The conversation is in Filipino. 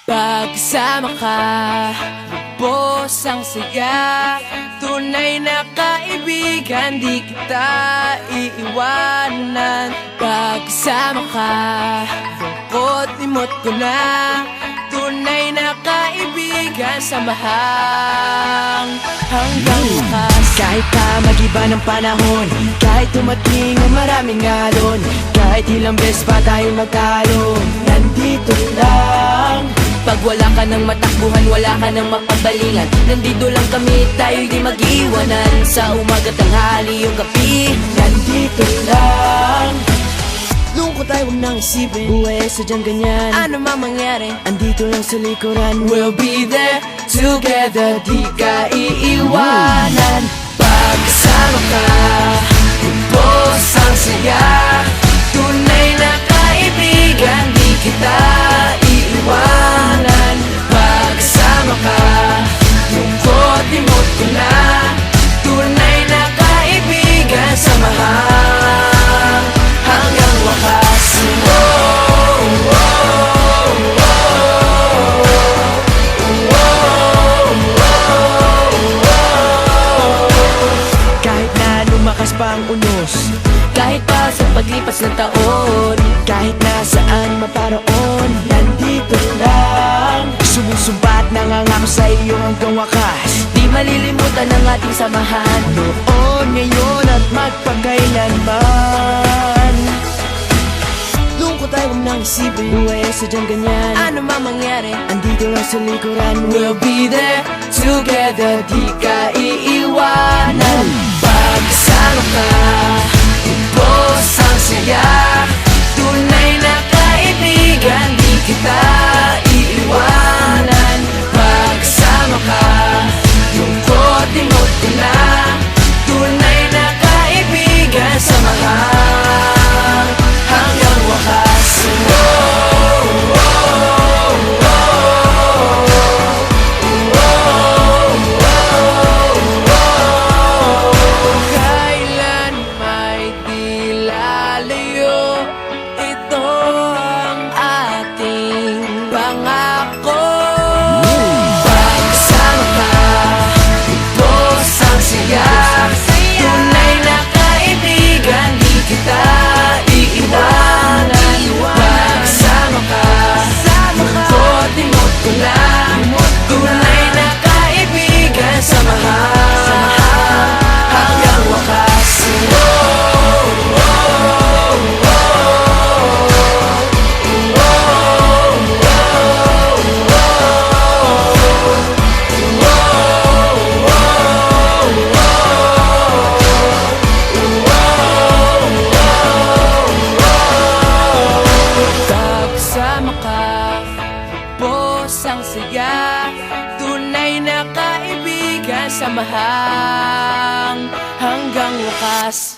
Pagkasama ka, lubos ang saya. Tunay na kaibigan, di kita iiwanan. Pagkasama ka, lungkot limot ko na. Tunay na kaibigan, samahang hanggang wakas. Kahit pa mag-iba ng panahon, kahit tumating ang maraming alon, kahit ilang beses pa tayo magtalo, nandito lang. Pag wala ka ng matakbuhan, wala ka ng mapabalingan, nandito lang kami, tayo'y di mag-iwanan. Sa umaga, tanghali, yung gabi, Nandito lang. Lungkot tayo, huwag nang isipin, buhay sadyang ganyan. ano man mangyari, Andito lang sa likuran, we'll be there together, di ka iiwanan. Pagkasama ka, lubos ang saya. Tunay na kaibigan, di kita iiwanan. Pagkasama ka, lungkot limot ko na. Tunay na kaibigan, samahang hanggang wakas. kahit na lumakas pa ang unos, Kahit pa sa paglipas ng taon, kahit nasaan maparoon, nandito lang. Sumusumpa at nangangako sa iyo hanggang wakas. di malilimutan ang ating samahan. Noon, ngayon at magpakailanman. Lungkot tayo, huwag nang isipin, buhay sadyang ganyan. Ano man mangyari, Andito lang sa likuran, we'll be there together, di ka iiwanan. Pagkasama ka, lubos ang saya. Tunay na kaibigan, di kita iiwanan. Pagkasama ka, lungkot limot ko na. Tunay na kaibigan, samahang hanggang wakas. Kailan may di lalayo, ito ang ating pangako. Pagkasama ka, lubos ang saya. Tunay na kaibigan, di kita iiwanan. Pagkasama ka, lungkot limot ko na. Tunay na kaibigan, samahang hanggang wakas. Pagkasama ka, lubos ang saya. Tunay na kaibigan, samahang hanggang wakas.